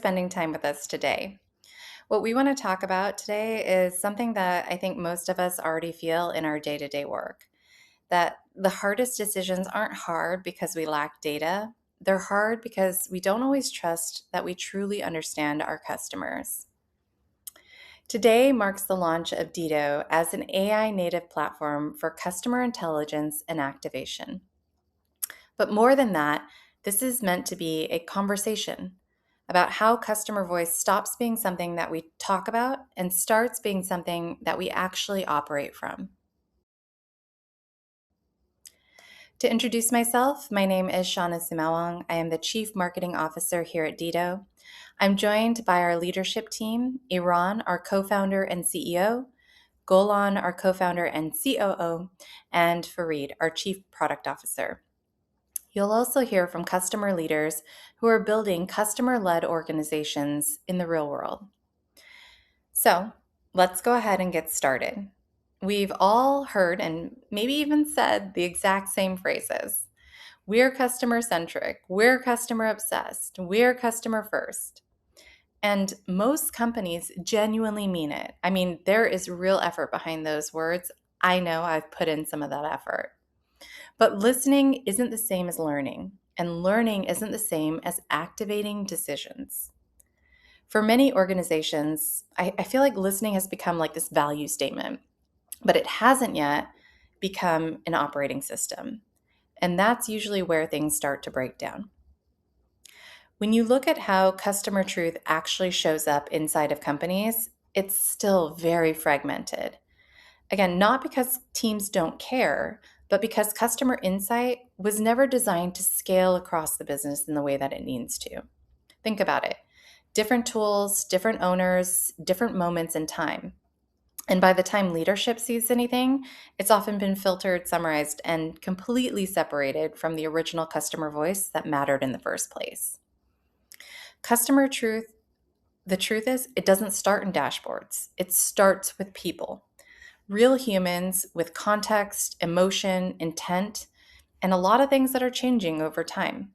Spending time with us today. What we want to talk about today is something that I think most of us already feel in our day to day work, that the hardest decisions aren't hard because we lack data. They're hard because we don't always trust that we truly understand our customers. Today marks the launch of Deeto as an AI native platform for customer intelligence and activation. But more than that, this is meant to be a conversation about how customer voice stops being something that we talk about and starts being something that we actually operate from. To introduce myself, my name is Shauna Sumawang. I am the Chief Marketing Officer here at Deeto. I'm joined by our leadership team, Iran, our co-founder and CEO, Golan, our co-founder and COO, and Fareed, our Chief Product Officer. You'll also hear from customer leaders who are building customer-led organizations in the real world. So let's go ahead and get started. We've all heard and maybe even said the exact same phrases. We're customer-centric, we're customer-obsessed, we're customer first. And most companies genuinely mean it. I mean, there is real effort behind those words. I know I've put in some of that effort. But listening isn't the same as learning, and learning isn't the same as activating decisions. For many organizations, I feel like listening has become like this value statement, but it hasn't yet become an operating system. And that's usually where things start to break down. When you look at how customer truth actually shows up inside of companies, it's still very fragmented. Again, not because teams don't care, but because customer insight was never designed to scale across the business in the way that it needs to. Think about it. Different tools, different owners, different moments in time. And by the time leadership sees anything, it's often been filtered, summarized, and completely separated from the original customer voice that mattered in the first place. Customer truth, the truth is, it doesn't start in dashboards. It starts with people. Real humans with context, emotion, intent, and a lot of things that are changing over time.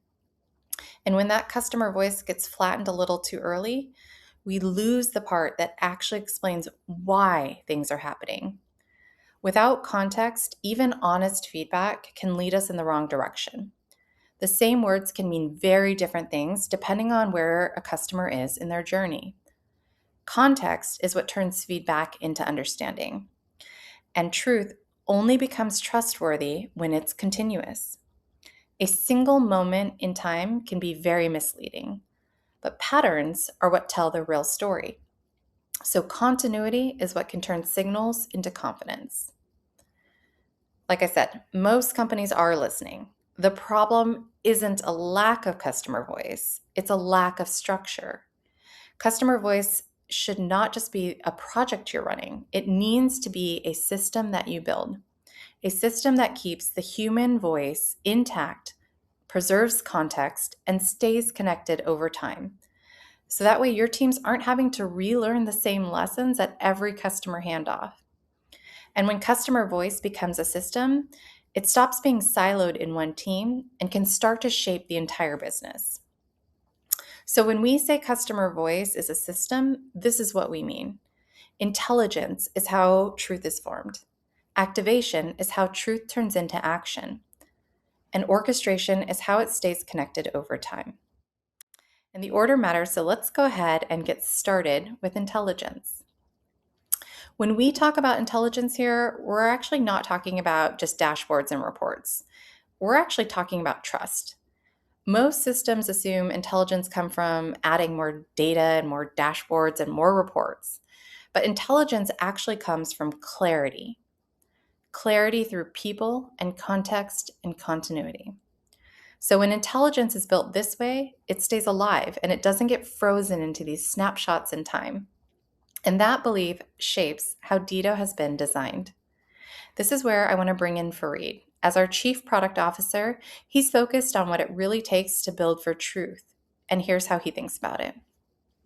And when that customer voice gets flattened a little too early, we lose the part that actually explains why things are happening. Without context, even honest feedback can lead us in the wrong direction. The same words can mean very different things depending on where a customer is in their journey. Context is what turns feedback into understanding. And truth only becomes trustworthy when it's continuous. A single moment in time can be very misleading, but patterns are what tell the real story. So continuity is what can turn signals into confidence. Like I said, most companies are listening. The problem isn't a lack of customer voice, it's a lack of structure. Customer voice should not just be a project you're running. It needs to be a system that you build, a system that keeps the human voice intact, preserves context, and stays connected over time. So that way your teams aren't having to relearn the same lessons at every customer handoff. And when customer voice becomes a system, it stops being siloed in one team and can start to shape the entire business. So when we say customer voice is a system, this is what we mean. Intelligence is how truth is formed. Activation is how truth turns into action. And orchestration is how it stays connected over time. And the order matters, so let's go ahead and get started with intelligence. When we talk about intelligence here, we're actually not talking about just dashboards and reports. We're actually talking about trust. Most systems assume intelligence comes from adding more data and more dashboards and more reports. But intelligence actually comes from clarity. Clarity through people and context and continuity. So when intelligence is built this way, it stays alive and it doesn't get frozen into these snapshots in time. And that belief shapes how Deeto has been designed. This is where I want to bring in Fareed. As our Chief Product Officer, he's focused on what it really takes to build for truth. And here's how he thinks about it.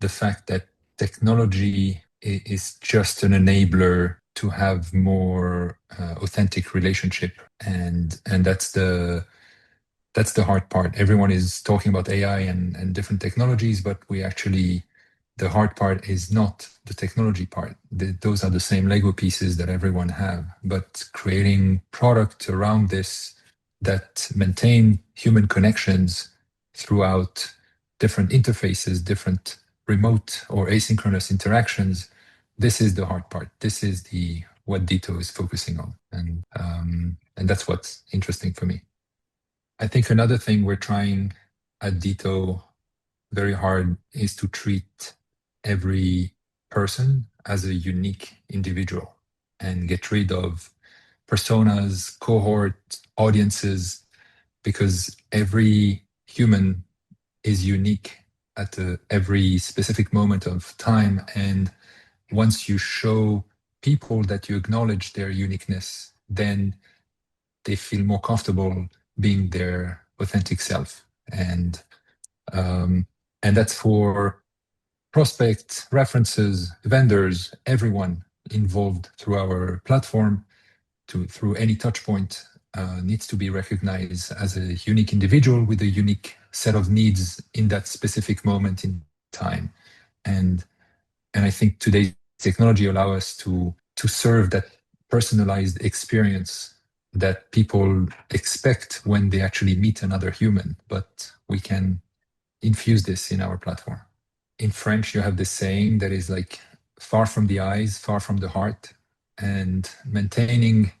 The fact that technology is just an enabler to have more authentic relationship, and that's that's the hard part. Everyone is talking about AI and different technologies, but we actually, the hard part is not the technology part. Those are the same Lego pieces that everyone have, but creating product around this that maintain human connections throughout different interfaces, different remote or asynchronous interactions. This is the hard part. This is the what Deeto is focusing on, and that's what's interesting for me. I think another thing we're trying at Deeto very hard is to treat every person as a unique individual and get rid of personas, cohort, audiences, because every human is unique at every specific moment of time. And once you show people that you acknowledge their uniqueness, then they feel more comfortable being their authentic self. Um, and that's for prospects, references, vendors, everyone involved through our platform through any touch point needs to be recognized as a unique individual with a unique set of needs in that specific moment in time. And and I think today's technology allow us to serve that personalized experience that people expect when they actually meet another human, but we can infuse this in our platform. In French, you have this saying that is like far from the eyes, far from the heart, and maintaining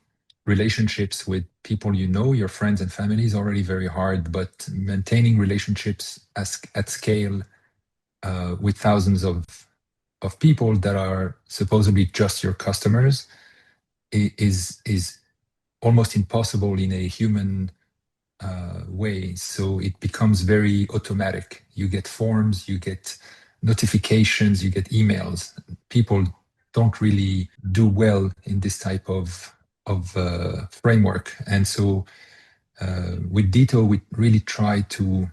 relationships with people you know, your friends and family is already very hard, but maintaining relationships at scale with thousands of people that are supposedly just your customers is almost impossible in a human way. So it becomes very automatic. You get forms, you get notifications, you get emails. People don't really do well in this type of framework, and so with Deeto, we really try to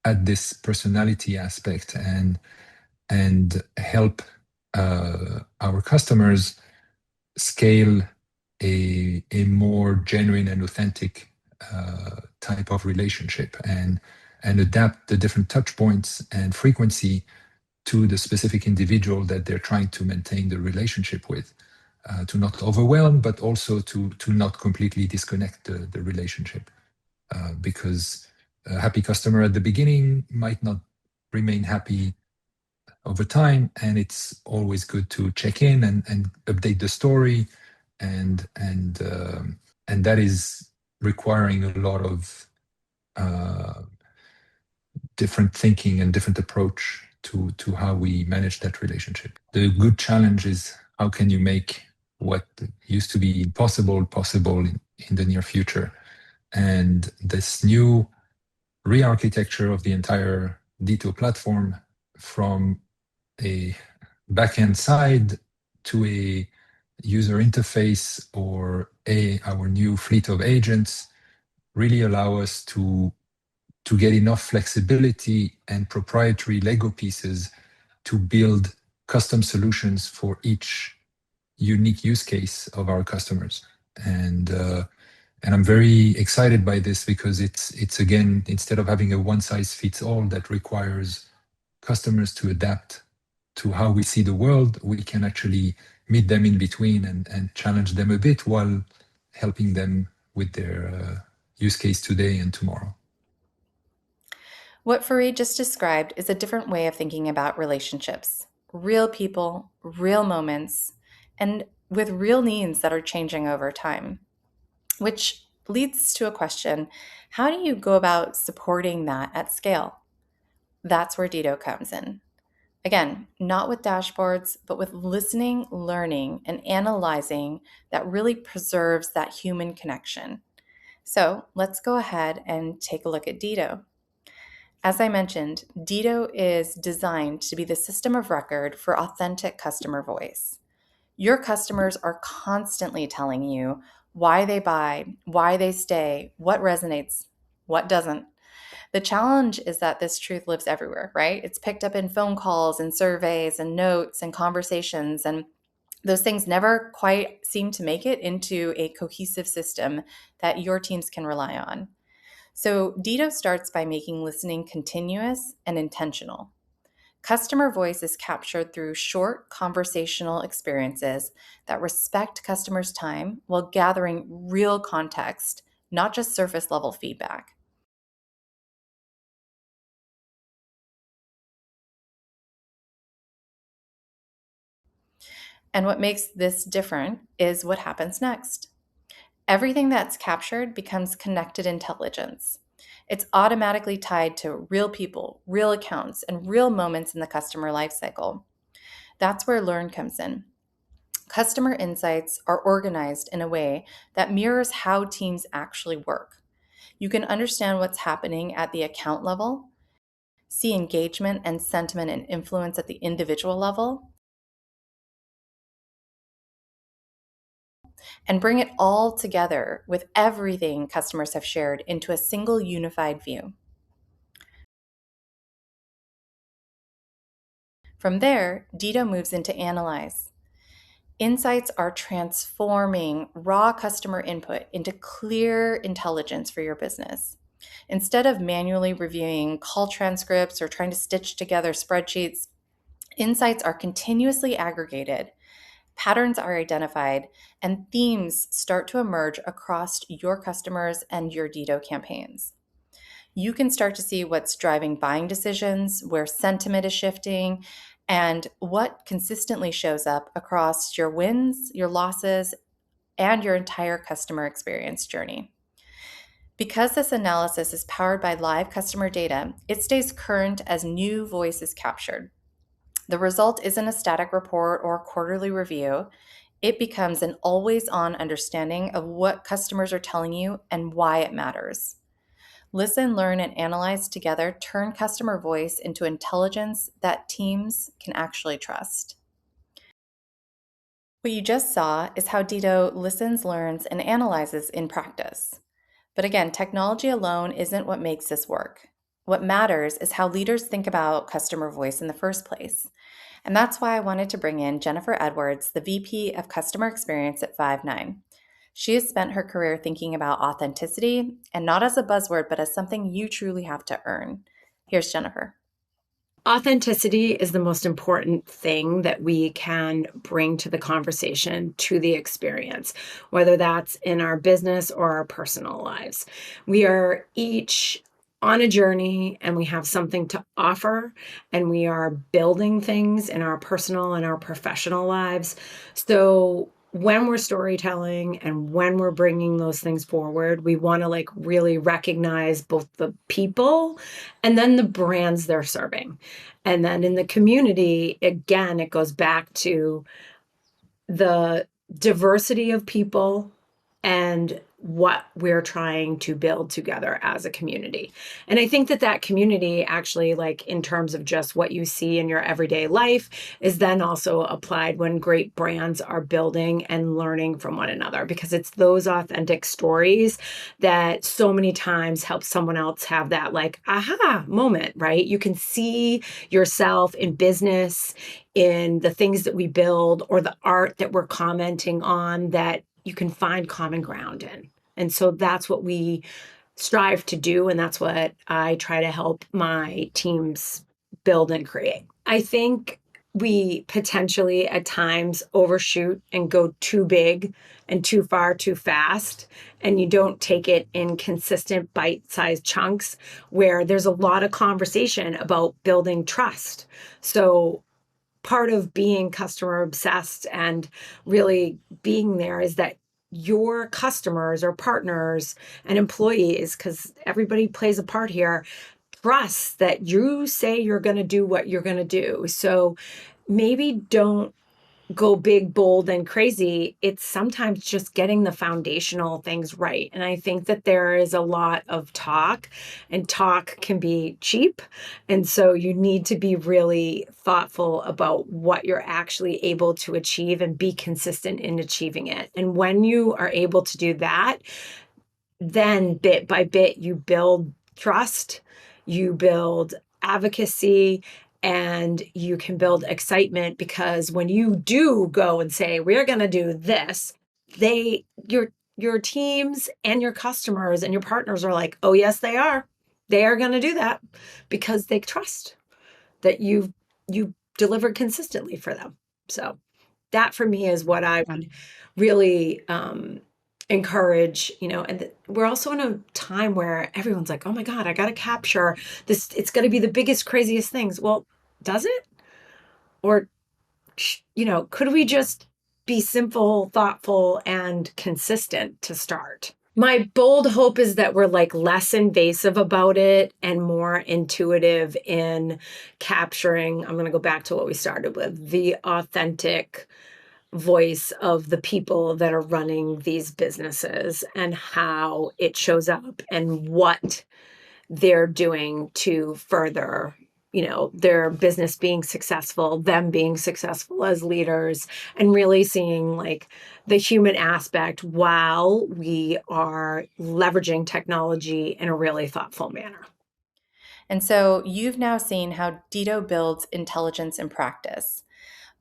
add this personality aspect and help our customers scale a more genuine and authentic type of relationship and adapt the different touch points and frequency to the specific individual that they're trying to maintain the relationship with, to not overwhelm, but also to not completely disconnect the relationship. Because a happy customer at the beginning might not remain happy over time, and it's always good to check in and update the story, and that is requiring a lot of uh, different thinking and different approach to how we manage that relationship. The good challenge is how can you make what used to be impossible possible in the near future, and this new re-architecture of the entire Deeto platform from a backend side to a user interface or our new fleet of agents really allow us to get enough flexibility and proprietary Lego pieces to build custom solutions for each unique use case of our customers. And I'm very excited by this because it's again, instead of having a one size fits all that requires customers to adapt to how we see the world, we can actually meet them in between and challenge them a bit while helping them with their use case today and tomorrow. What Fareed just described is a different way of thinking about relationships: real people, real moments, and with real needs that are changing over time. Which leads to a question: how do you go about supporting that at scale? That's where Deeto comes in. Again, not with dashboards, but with listening, learning, and analyzing that really preserves that human connection. So let's go ahead and take a look at Deeto. As I mentioned, Deeto is designed to be the system of record for authentic customer voice. Your customers are constantly telling you why they buy, why they stay, what resonates, what doesn't. The challenge is that this truth lives everywhere, right? It's picked up in phone calls and surveys and notes and conversations, and those things never quite seem to make it into a cohesive system that your teams can rely on. So, Deeto starts by making listening continuous and intentional. Customer voice is captured through short conversational experiences that respect customers' time while gathering real context, not just surface level feedback. And what makes this different is what happens next. Everything that's captured becomes connected intelligence. It's automatically tied to real people, real accounts, and real moments in the customer lifecycle. That's where Learn comes in. Customer insights are organized in a way that mirrors how teams actually work. You can understand what's happening at the account level, see engagement and sentiment and influence at the individual level, and bring it all together with everything customers have shared into a single unified view. From there, Deeto moves into Analyze. Insights are transforming raw customer input into clear intelligence for your business. Instead of manually reviewing call transcripts or trying to stitch together spreadsheets, insights are continuously aggregated, patterns are identified, and themes start to emerge across your customers and your Deeto campaigns. You can start to see what's driving buying decisions, where sentiment is shifting, and what consistently shows up across your wins, your losses, and your entire customer experience journey. Because this analysis is powered by live customer data, it stays current as new voice is captured. The result isn't a static report or quarterly review. It becomes an always on understanding of what customers are telling you and why it matters. Listen, learn, and analyze together turn customer voice into intelligence that teams can actually trust. What you just saw is how Deeto listens, learns, and analyzes in practice. But again, technology alone isn't what makes this work. What matters is how leaders think about customer voice in the first place. And that's why I wanted to bring in Jennifer Edwards, the VP of Customer Experience at Five9. She has spent her career thinking about authenticity, and not as a buzzword, but as something you truly have to earn. Here's Jennifer. Authenticity is the most important thing that we can bring to the conversation, to the experience, whether that's in our business or our personal lives. We are each on a journey and we have something to offer, and we are building things in our personal and our professional lives. So when we're storytelling and when we're bringing those things forward, we want to really recognize both the people and then the brands they're serving. And then in the community, again, it goes back to the diversity of people and what we're trying to build together as a community. And I think that that community actually, like in terms of just what you see in your everyday life, is then also applied when great brands are building and learning from one another, because it's those authentic stories that so many times help someone else have that like aha moment, right? You can see yourself in business, in the things that we build or the art that we're commenting on, that you can find common ground in. And so that's what we strive to do. And that's what I try to help my teams build and create. I think we potentially at times overshoot and go too big and too far too fast. And you don't take it in consistent bite-sized chunks where there's a lot of conversation about building trust. So part of being customer obsessed and really being there is that your customers or partners and employees, because everybody plays a part here, trust that you say you're going to do what you're going to do. So maybe don't go big, bold, and crazy. It's sometimes just getting the foundational things right. And I think that there is a lot of talk, and talk can be cheap. And so you need to be really thoughtful about what you're actually able to achieve and be consistent in achieving it. And when you are able to do that, then bit by bit, you build trust, you build advocacy, and you can build excitement, because when you do go and say, we're going to do this, your your teams and your customers and your partners are like, oh, yes, they are. They are going to do that because they trust that you delivered consistently for them. So that for me is what I would really encourage, and we're also in a time where everyone's like, oh my God, I got to capture this. It's going to be the biggest, craziest things. Well, does it? Or, could we just be simple, thoughtful, and consistent to start? My bold hope is that we're like less invasive about it and more intuitive in capturing. I'm going to go back to what we started with, the authentic voice of the people that are running these businesses and how it shows up and what they're doing to further their business being successful, them being successful as leaders, and really seeing like the human aspect while we are leveraging technology in a really thoughtful manner. And so you've now seen how Deeto builds intelligence in practice.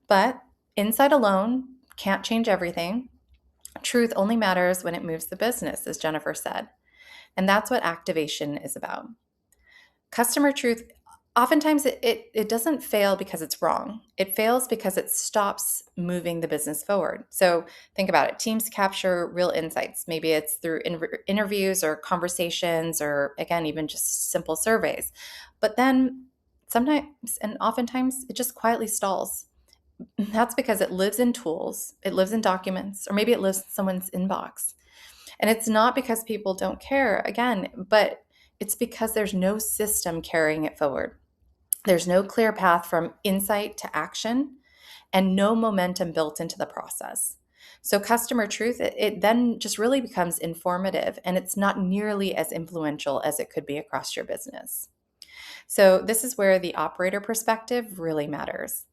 But insight alone can't change everything. Truth only matters when it moves the business, as Jennifer said. And that's what activation is about. Customer truth, oftentimes it doesn't fail because it's wrong. It fails because it stops moving the business forward. So think about it. Teams capture real insights. Maybe it's through interviews or conversations or, again, even just simple surveys. But then sometimes and oftentimes it just quietly stalls. That's because it lives in tools, it lives in documents, or maybe it lives in someone's inbox. And it's not because people don't care, again, but it's because there's no system carrying it forward. There's no clear path from insight to action and no momentum built into the process. So, customer truth, it then just really becomes informative and it's not nearly as influential as it could be across your business. So, this is where the operator perspective really matters.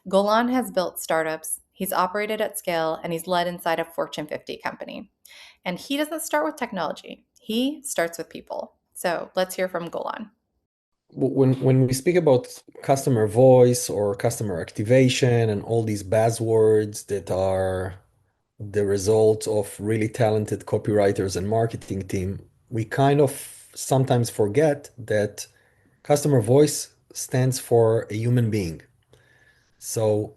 Golan has built startups, he's operated at scale, and he's led inside a Fortune 50 company. And he doesn't start with technology, he starts with people. So let's hear from Golan. When we speak about customer voice or customer activation and all these buzzwords that are the result of really talented copywriters and marketing team, we kind of sometimes forget that customer voice stands for a human being. So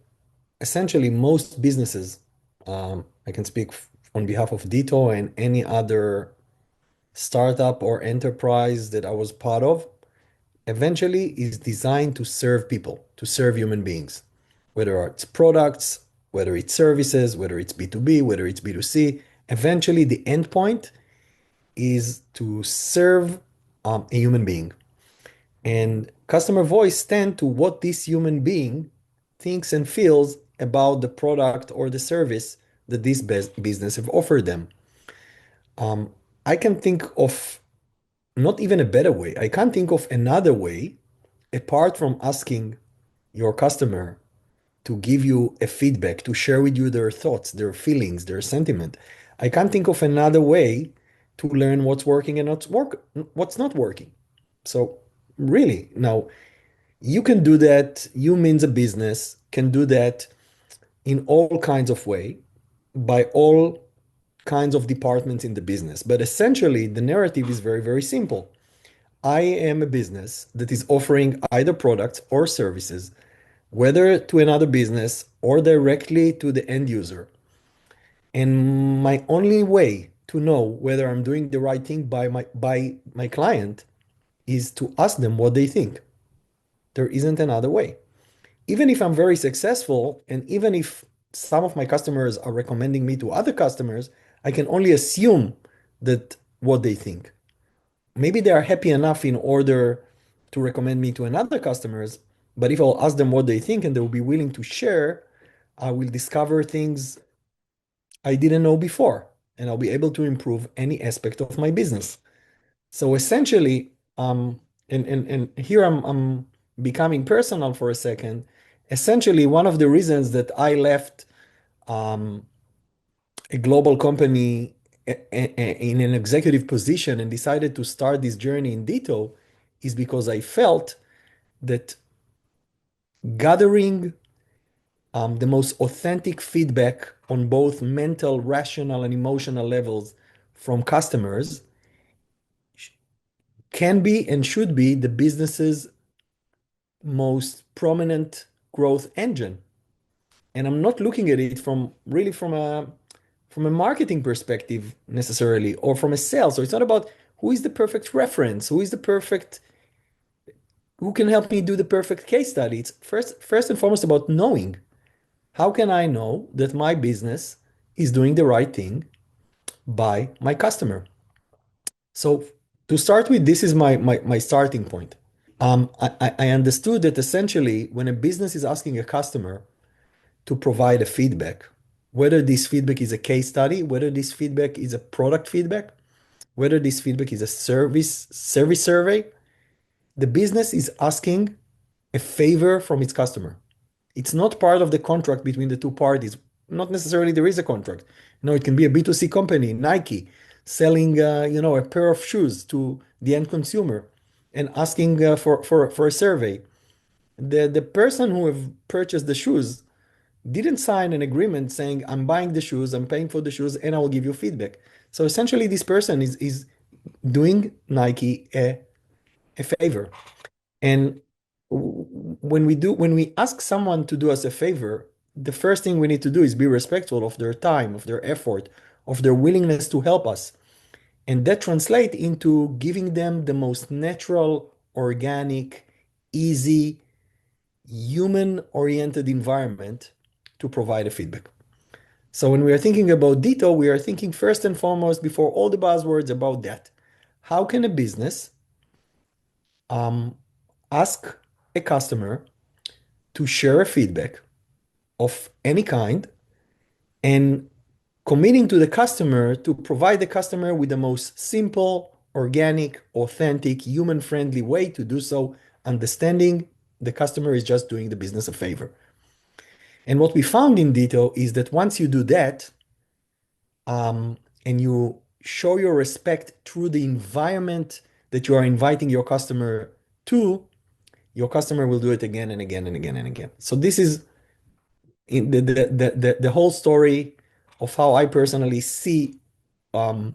essentially, most businesses, I can speak on behalf of Deeto and any other startup or enterprise that I was part of, eventually is designed to serve people, to serve human beings, whether it's products, whether it's services, whether it's B2B, whether it's B2C. Eventually, the endpoint is to serve a human being. And customer voice stands to what this human being thinks and feels about the product or the service that this business have offered them. I can think of not even a better way. I can't think of another way apart from asking your customer to give you a feedback, to share with you their thoughts, their feelings, their sentiment. I can't think of another way to learn what's working and what's not working. So really, now you can do that. You means a business can do that in all kinds of way by all kinds of departments in the business. But essentially, the narrative is very, very simple. I am a business that is offering either products or services, whether to another business or directly to the end user. And my only way to know whether I'm doing the right thing by my client is to ask them what they think. There isn't another way. Even if I'm very successful, and even if some of my customers are recommending me to other customers, I can only assume that what they think. Maybe they are happy enough in order to recommend me to another customers, but if I'll ask them what they think and they'll be willing to share, I will discover things I didn't know before, and I'll be able to improve any aspect of my business. So essentially, and here I'm becoming personal for a second. Essentially, one of the reasons that I left um, a global company in an executive position and decided to start this journey in Deeto is because I felt that gathering the most authentic feedback on both mental, rational, and emotional levels from customers can be and should be the business's most prominent growth engine. And I'm not looking at it from really from a marketing perspective necessarily, or from a sales. So it's not about who is the perfect reference, who can help me do the perfect case study. It's first and foremost about knowing. How can I know that my business is doing the right thing by my customer? So to start with, this is my starting point. I understood that essentially when a business is asking a customer to provide a feedback, whether this feedback is a case study, whether this feedback is a product feedback, whether this feedback is a service survey, the business is asking a favor from its customer. It's not part of the contract between the two parties. Not necessarily there is a contract. No, it can be a B2C company, Nike, selling a pair of shoes to the end consumer and asking for a survey. The person who have purchased the shoes didn't sign an agreement saying, I'm buying the shoes, I'm paying for the shoes, and I will give you feedback. So essentially, this person is doing Nike a favor. And when we ask someone to do us a favor, the first thing we need to do is be respectful of their time, of their effort, of their willingness to help us. And that translates into giving them the most natural, organic, easy, human-oriented environment to provide a feedback. So when we are thinking about Deeto, we are thinking first and foremost, before all the buzzwords, about that. How can a business ask a customer to share a feedback of any kind and committing to the customer to provide the customer with the most simple, organic, authentic, human-friendly way to do so, understanding the customer is just doing the business a favor. And what we found in Deeto is that once you do that, and you show your respect through the environment that you are inviting your customer to, your customer will do it again and again and again and again. So this is in the whole story of how I personally see the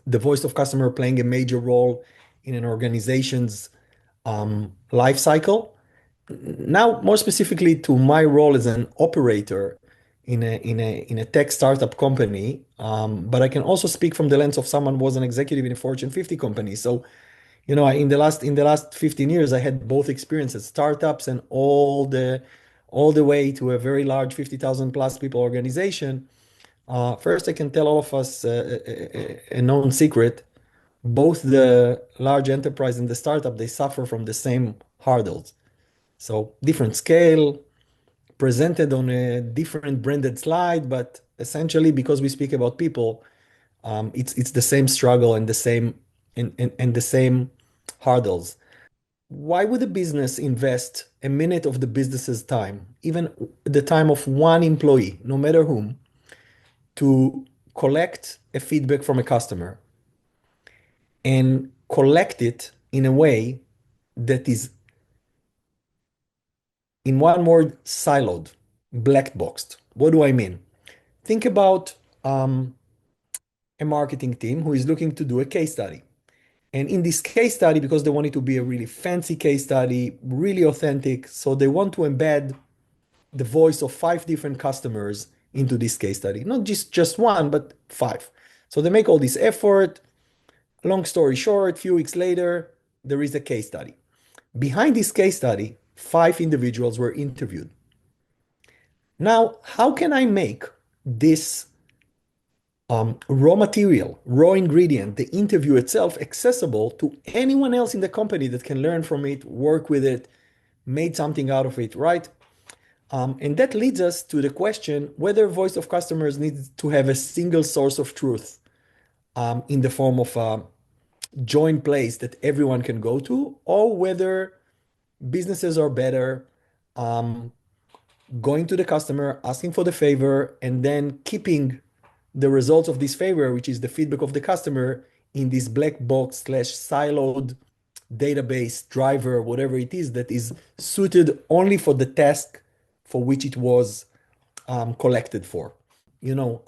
voice of customer playing a major role in an organization's life cycle. Now, more specifically to my role as an operator in a tech startup company, but I can also speak from the lens of someone who was an executive in a Fortune 50 company. So, in the last 15 years, I had both experiences, startups and all the way to a very large 50,000 plus people organization. First, I can tell all of us a known secret. Both the large enterprise and the startup, they suffer from the same hurdles. So different scale, presented on a different branded slide, but essentially because we speak about people, it's the same struggle and the same hurdles. Why would a business invest a minute of the business's time, even the time of one employee, no matter whom, to collect a feedback from a customer and collect it in a way that is, in one word, siloed, black boxed? What do I mean? Think about a marketing team who is looking to do a case study. And in this case study, because they want it to be a really fancy case study, really authentic, so they want to embed the voice of 5 different customers into this case study. Not just one, but 5. So they make all this effort. Long story short, a few weeks later, there is a case study. Behind this case study, 5 individuals were interviewed. Now, how can I make this raw material, raw ingredient, the interview itself, accessible to anyone else in the company that can learn from it, work with it, made something out of it, right? And that leads us to the question whether voice of customers needs to have a single source of truth in the form of a joint place that everyone can go to, or whether businesses are better going to the customer, asking for the favor, and then keeping the results of this favor, which is the feedback of the customer, in this black box slash siloed database driver, whatever it is, that is suited only for the task for which it was collected for.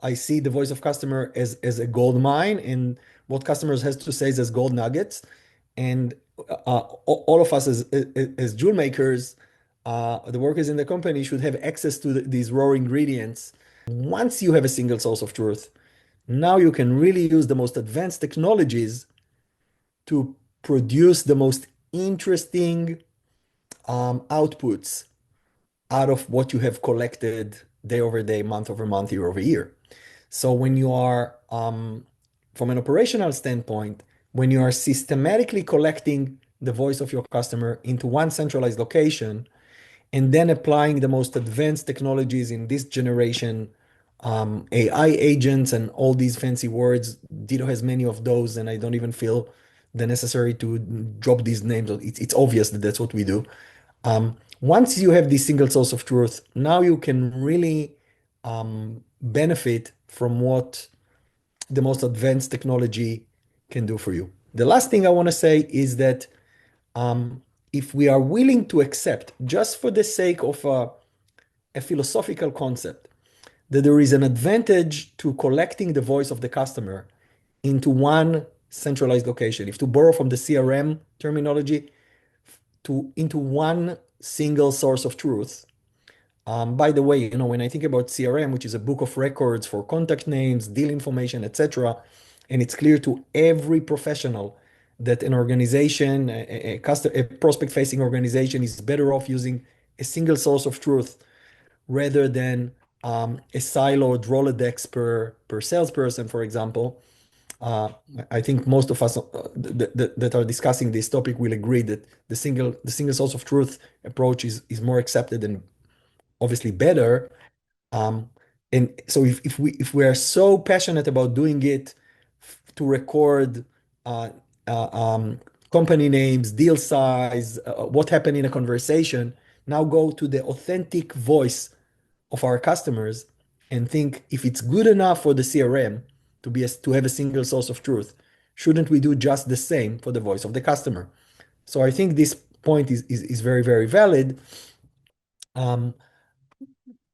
I see the voice of customer as a gold mine, and what customers has to say is as gold nuggets. And all of us as jewel makers, the workers in the company should have access to these raw ingredients. Once you have a single source of truth, now you can really use the most advanced technologies to produce the most interesting outputs out of what you have collected day over day, month over month, year over year. So when you are, from an operational standpoint, when you are systematically collecting the voice of your customer into one centralized location and then applying the most advanced technologies in this generation, AI agents and all these fancy words, Deeto has many of those, and I don't even feel the necessary to drop these names. It's obvious that that's what we do. Once you have this single source of truth, now you can really benefit from what the most advanced technology can do for you. The last thing I want to say is that if we are willing to accept, just for the sake of a philosophical concept, that there is an advantage to collecting the voice of the customer into one centralized location, if to borrow from the CRM terminology, into one single source of truth. By the way, when I think about CRM, which is a book of records for contact names, deal information, etc., and it's clear to every professional that an organization, a prospect-facing organization, is better off using a single source of truth rather than a siloed Rolodex per salesperson, for example. Uh, I think most of us that are discussing this topic will agree that the single source of truth approach is more accepted and obviously better. Um, and so if we are so passionate about doing it to record uh, uh, um, company names, deal size, what happened in a conversation, now go to the authentic voice of our customers and think if it's good enough for the CRM to have a single source of truth, shouldn't we do just the same for the voice of the customer? So I think this point is very, very valid. Um,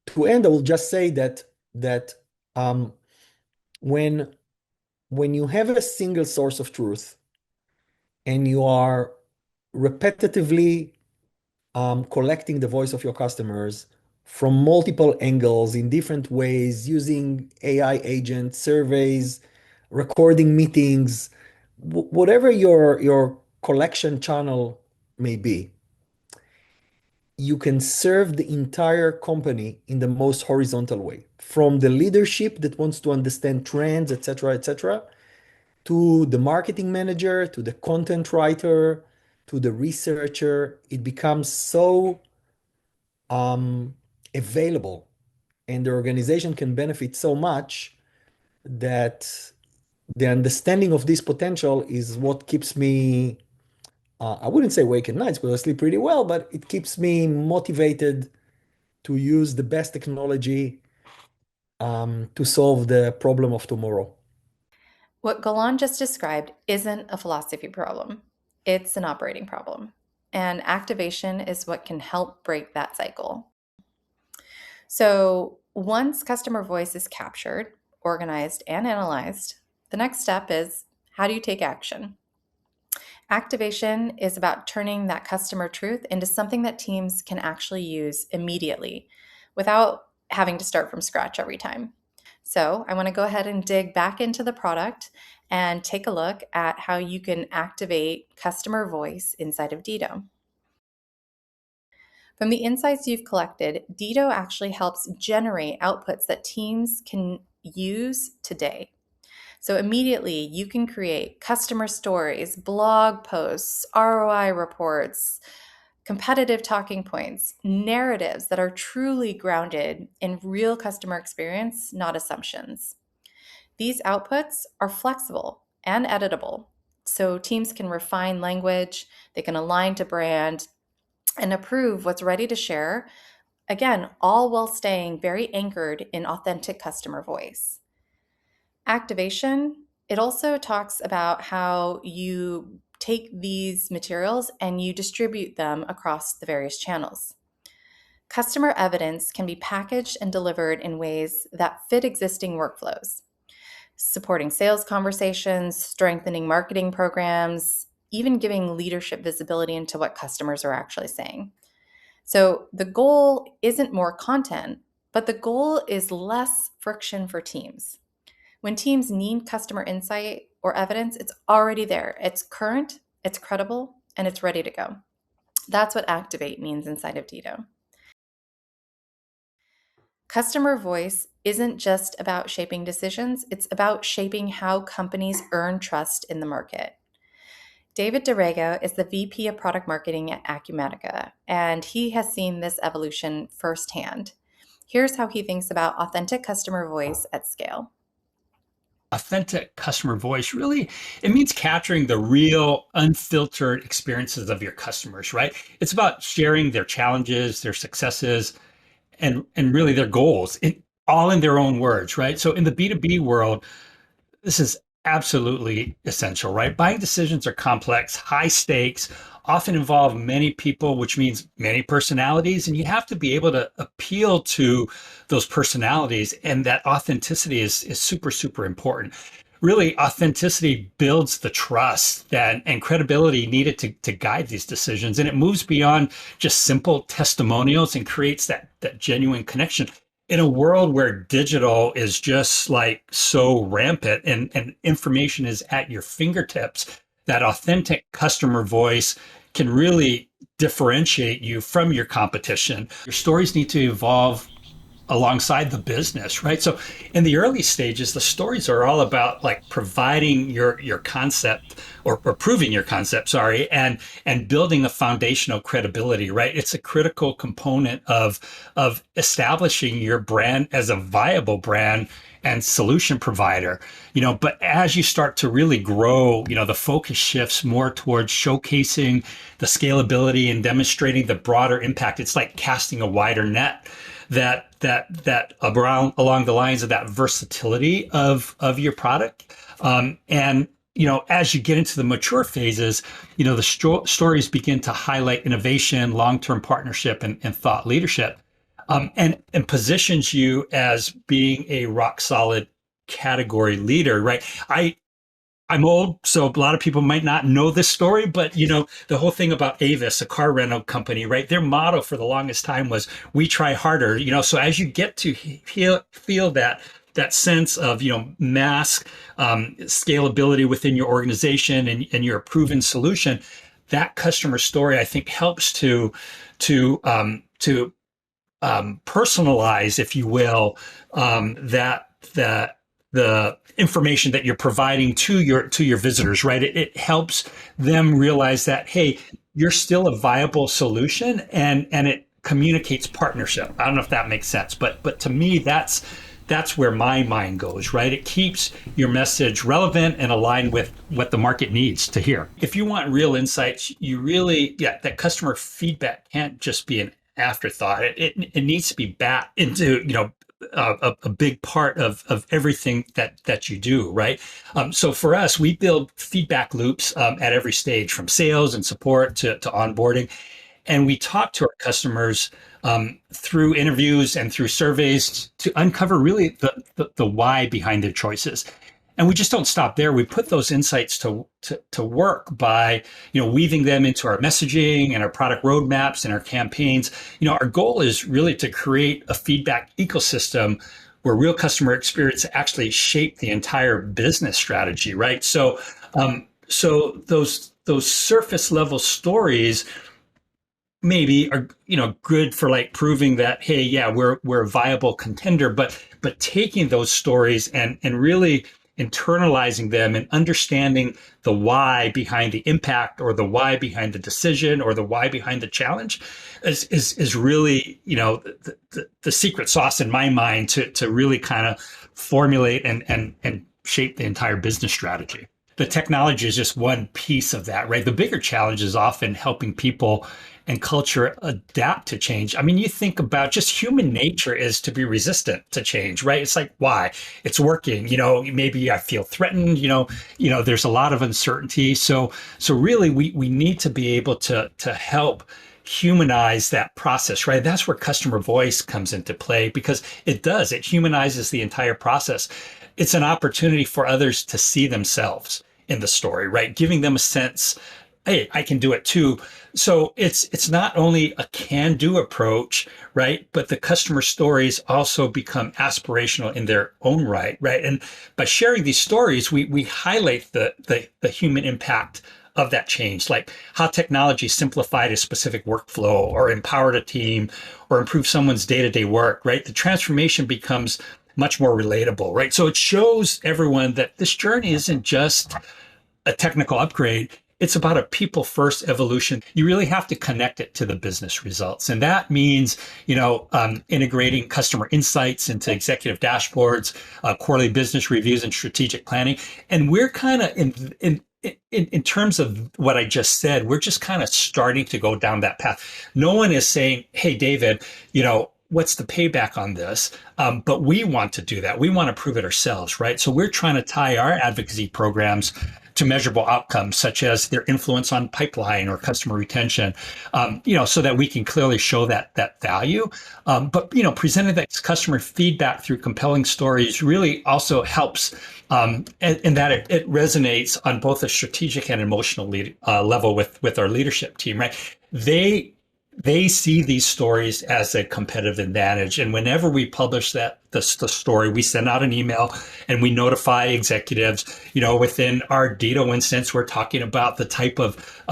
to end, I will just say that um, when when you have a single source of truth and you are repetitively collecting the voice of your customers from multiple angles in different ways, using AI agents, surveys, recording meetings, whatever your collection channel may be, you can serve the entire company in the most horizontal way, from the leadership that wants to understand trends, etc., to the marketing manager, to the content writer, to the researcher. It becomes so available, and the organization can benefit so much that the understanding of this potential is what keeps me, I wouldn't say awake at nights because I sleep pretty well, but it keeps me motivated to use the best technology to solve the problem of tomorrow. What Golan just described isn't a philosophy problem, it's an operating problem. And activation is what can help break that cycle. So once customer voice is captured, organized, and analyzed, the next step is how do you take action? Activation is about turning that customer truth into something that teams can actually use immediately without having to start from scratch every time. So I want to go ahead and dig back into the product and take a look at how you can activate customer voice inside of Deeto. From the insights you've collected, Deeto actually helps generate outputs that teams can use today. So immediately you can create customer stories, blog posts, ROI reports, competitive talking points, narratives that are truly grounded in real customer experience, not assumptions. These outputs are flexible and editable, so teams can refine language, they can align to brand, and approve what's ready to share. Again, all while staying very anchored in authentic customer voice. Activation, it also talks about how you take these materials and you distribute them across the various channels. Customer evidence can be packaged and delivered in ways that fit existing workflows, supporting sales conversations, strengthening marketing programs, even giving leadership visibility into what customers are actually saying. So the goal isn't more content, but the goal is less friction for teams. When teams need customer insight or evidence, it's already there. It's current, it's credible, and it's ready to go. That's what activate means inside of Deeto. Customer voice isn't just about shaping decisions, it's about shaping how companies earn trust in the market. David Derrego is the VP of Product Marketing at Acumatica, and he has seen this evolution firsthand. Here's how he thinks about authentic customer voice at scale. Authentic customer voice really, it means capturing the real unfiltered experiences of your customers, right? It's about sharing their challenges, their successes, and really their goals, all in their own words, right? So in the B2B world, this is absolutely essential, right? Buying decisions are complex, high stakes, often involve many people, which means many personalities, and you have to be able to appeal to those personalities, and that authenticity is super, super important. Really, authenticity builds the trust and credibility needed to guide these decisions, and it moves beyond just simple testimonials and creates that genuine connection in a world where digital is just like so rampant and information is at your fingertips. That authentic customer voice can really differentiate you from your competition. Your stories need to evolve alongside the business, right? So in the early stages, the stories are all about like providing your concept or proving your concept, sorry, and building a foundational credibility, right? It's a critical component of establishing your brand as a viable brand and solution provider. But as you start to really grow, the focus shifts more towards showcasing the scalability and demonstrating the broader impact. It's like casting a wider net that around along the lines of that versatility of your product. And as you get into the mature phases, the stories begin to highlight innovation, long-term partnership, and thought leadership, and positions you as being a rock solid category leader, right? I'm old, so a lot of people might not know this story, but the whole thing about Avis, a car rental company, right? Their motto for the longest time was "We try harder." So as you get to feel that sense of mass scalability within your organization and your proven solution, that customer story I think helps to personalize, if you will, that the information that you're providing to your visitors, right? It helps them realize that, hey, you're still a viable solution, and it communicates partnership. I don't know if that makes sense, but to me, that's where my mind goes, right? It keeps your message relevant and aligned with what the market needs to hear. If you want real insights, you really, that customer feedback can't just be an afterthought. It needs to be back into, a big part of everything that you do, right? So for us, we build feedback loops at every stage, from sales and support to onboarding. And we talk to our customers through interviews and through surveys to uncover really the why behind their choices. And we just don't stop there. We put those insights to work by weaving them into our messaging and our product roadmaps and our campaigns. Our goal is really to create a feedback ecosystem where real customer experience actually shape the entire business strategy, right? So those surface level stories maybe are good for like proving that, hey, yeah, we're a viable contender, but taking those stories and really internalizing them and understanding the why behind the impact, or the why behind the decision, or the why behind the challenge is really the secret sauce in my mind to really kind of formulate and shape the entire business strategy. The technology is just one piece of that, right? The bigger challenge is often helping people and culture adapt to change. I mean, you think about just human nature is to be resistant to change, right? It's like, why? It's working. Maybe I feel threatened. There's a lot of uncertainty. So really, we need to be able to help humanize that process, right? That's where customer voice comes into play, because it humanizes the entire process. It's an opportunity for others to see themselves in the story, right? Giving them a sense, hey, I can do it too. So it's not only a can do approach, right? But the customer stories also become aspirational in their own right, right? And by sharing these stories, we highlight the human impact of that change, like how technology simplified a specific workflow or empowered a team or improved someone's day-to-day work, right? The transformation becomes much more relatable, right? So it shows everyone that this journey isn't just a technical upgrade. It's about a people first evolution. You really have to connect it to the business results. And that means, integrating customer insights into executive dashboards, quarterly business reviews, and strategic planning. And we're kind of in terms of what I just said, we're just kind of starting to go down that path. No one is saying, hey, David, what's the payback on this? But we want to do that. We want to prove it ourselves, right? So we're trying to tie our advocacy programs to measurable outcomes, such as their influence on pipeline or customer retention, so that we can clearly show that value. But presenting that customer feedback through compelling stories really also helps, in that it resonates on both a strategic and emotional level with our leadership team, right? They see these stories as a competitive advantage. And whenever we publish the story, we send out an email and we notify executives. Within our Deeto instance, we're talking about the type of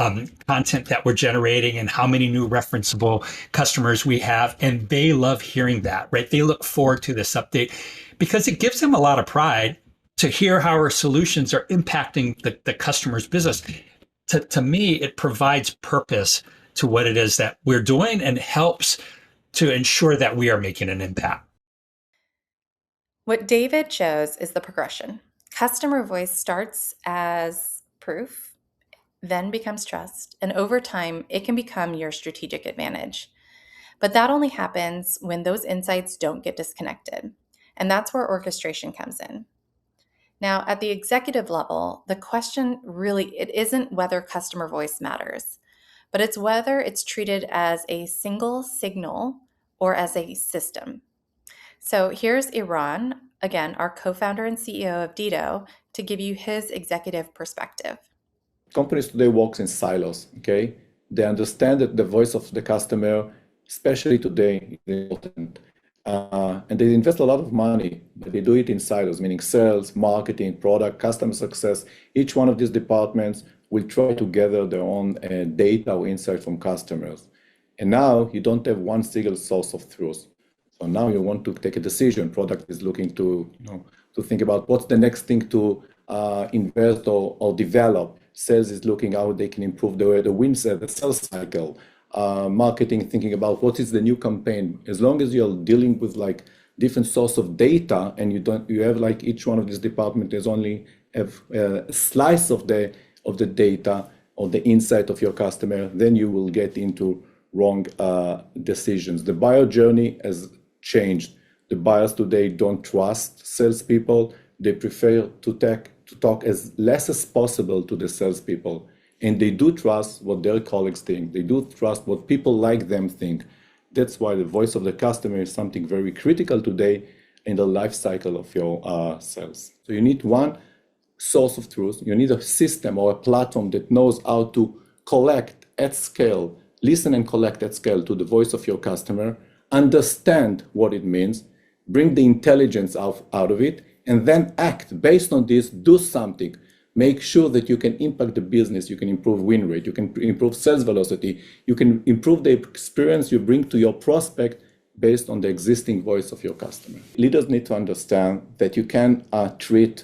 content that we're generating and how many new referenceable customers we have. And they love hearing that, right? They look forward to this update because it gives them a lot of pride to hear how our solutions are impacting the customer's business. To me, it provides purpose to what it is that we're doing and helps to ensure that we are making an impact. What David shows is the progression. Customer voice starts as proof, then becomes trust, and over time, it can become your strategic advantage. But that only happens when those insights don't get disconnected. And that's where orchestration comes in. Now, at the executive level, the question really, it isn't whether customer voice matters, but it's whether it's treated as a single signal or as a system. So here's Iran, again, our co-founder and CEO of Deeto, to give you his executive perspective. Companies today work in silos, okay? They understand that the voice of the customer, especially today, is important. And they invest a lot of money, but they do it in silos, meaning sales, marketing, product, customer success. Each one of these departments will try to gather their own data or insight from customers. And now you don't have one single source of truth. So now you want to take a decision. Product is looking to think about what's the next thing to invest or develop. Sales is looking how they can improve the wins, the sales cycle. Marketing thinking about what is the new campaign. As long as you're dealing with like different source of data and you have like each one of these departments is only have a slice of the data or the insight of your customer, then you will get into wrong decisions. The buyer journey has changed. The buyers today don't trust salespeople. They prefer to talk as less as possible to the salespeople. And they do trust what their colleagues think. They do trust what people like them think. That's why the voice of the customer is something very critical today in the life cycle of your sales. So you need one source of truth. You need a system or a platform that knows how to collect at scale, listen and collect at scale to the voice of your customer, understand what it means, bring the intelligence out of it, and then act based on this, do something. Make sure that you can impact the business, you can improve win rate, you can improve sales velocity, you can improve the experience you bring to your prospect based on the existing voice of your customer. Leaders need to understand that you can treat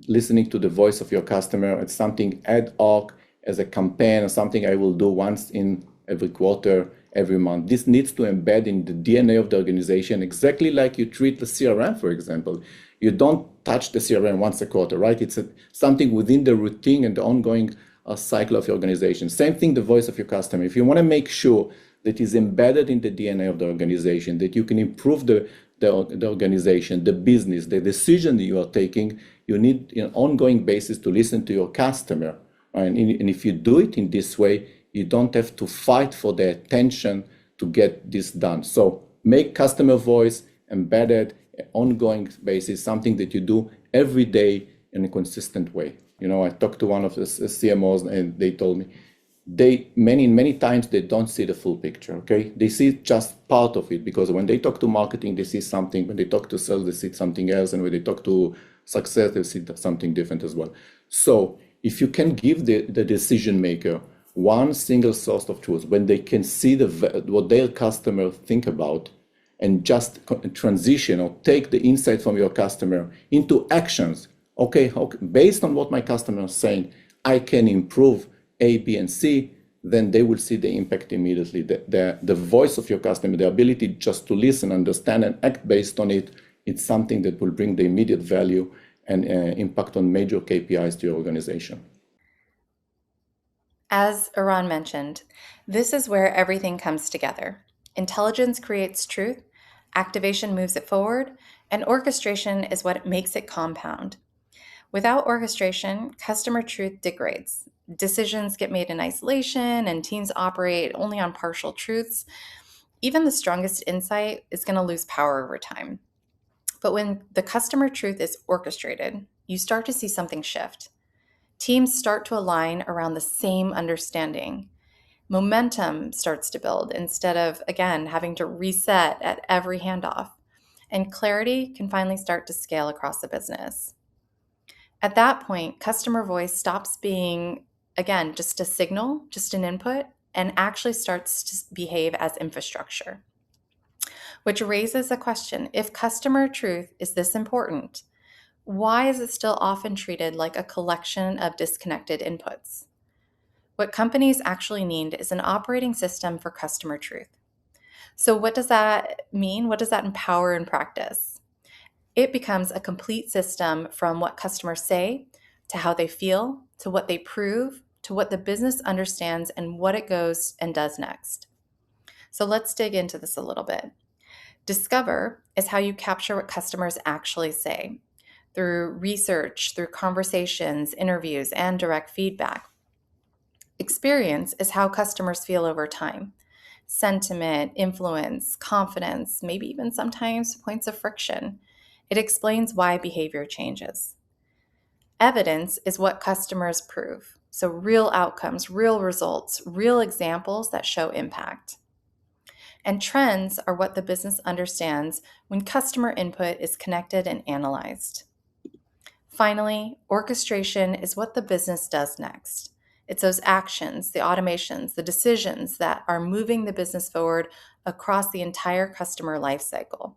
listening to the voice of your customer as something ad hoc, as a campaign, or something I will do once in every quarter, every month. This needs to embed in the DNA of the organization, exactly like you treat the CRM, for example. You don't touch the CRM once a quarter, right? It's something within the routine and the ongoing cycle of your organization. Same thing, the voice of your customer. If you want to make sure that is embedded in the DNA of the organization, that you can improve the organization, the business, the decision that you are taking, you need an ongoing basis to listen to your customer. Right? And if you do it in this way, You don't have to fight for the attention to get this done. So make customer voice embedded, ongoing basis, something that you do every day in a consistent way. I talked to one of the CMOs and they told me many times they don't see the full picture. Okay, they see just part of it, because when they talk to marketing, they see something. When they talk to sales, they see something else, and when they talk to success, they see something different as well. So if you can give the decision maker one single source of truth, when they can see what their customer think about, and just transition or take the insight from your customer into actions. Okay, based on what my customer is saying, I can improve A, B, and C. Then they will see the impact immediately. The voice of your customer, the ability just to listen, understand, and act based on it, it's something that will bring the immediate value and impact on major KPIs to your organization. As Eran mentioned, this is where everything comes together. Intelligence creates truth, activation moves it forward, and orchestration is what makes it compound. Without orchestration, customer truth degrades. Decisions get made in isolation, and teams operate only on partial truths. Even the strongest insight is going to lose power over time. But when the customer truth is orchestrated, you start to see something shift. Teams start to align around the same understanding. Momentum starts to build instead of, again, having to reset at every handoff. And clarity can finally start to scale across the business. At that point, customer voice stops being, again, just a signal, just an input, and actually starts to behave as infrastructure. Which raises a question: if customer truth is this important, why is it still often treated like a collection of disconnected inputs? What companies actually need is an operating system for customer truth. So, what does that mean? What does that empower in practice? It becomes a complete system from what customers say, to how they feel, to what they prove, to what the business understands, and what it goes and does next. So, let's dig into this a little bit. Discover is how you capture what customers actually say through research, through conversations, interviews, and direct feedback. Experience is how customers feel over time. Sentiment, influence, confidence, maybe even sometimes points of friction. It explains why behavior changes. Evidence is what customers prove. So real outcomes, real results, real examples that show impact. And trends are what the business understands when customer input is connected and analyzed. Finally, orchestration is what the business does next. It's those actions, the automations, the decisions that are moving the business forward across the entire customer lifecycle.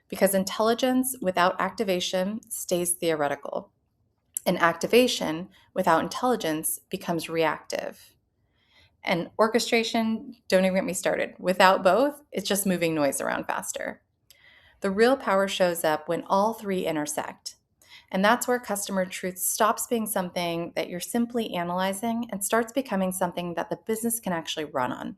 Because intelligence without activation stays theoretical, and activation without intelligence becomes reactive. And orchestration, don't even get me started. Without both, it's just moving noise around faster. The real power shows up when all three intersect. And that's where customer truth stops being something that you're simply analyzing and starts becoming something that the business can actually run on.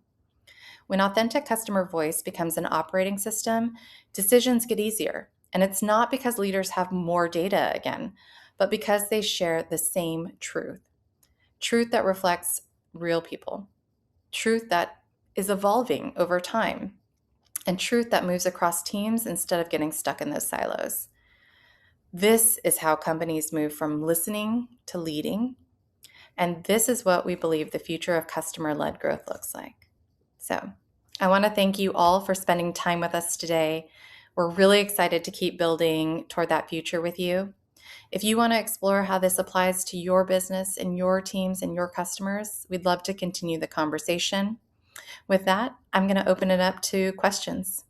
When authentic customer voice becomes an operating system, decisions get easier. And it's not because leaders have more data again, but because they share the same truth. Truth that reflects real people. Truth that is evolving over time, and truth that moves across teams instead of getting stuck in those silos. This is how companies move from listening to leading, and this is what we believe the future of customer-led growth looks like. So, I want to thank you all for spending time with us today. We're really excited to keep building toward that future with you. If you want to explore how this applies to your business and your teams and your customers, we'd love to continue the conversation. With that, I'm going to open it up to questions.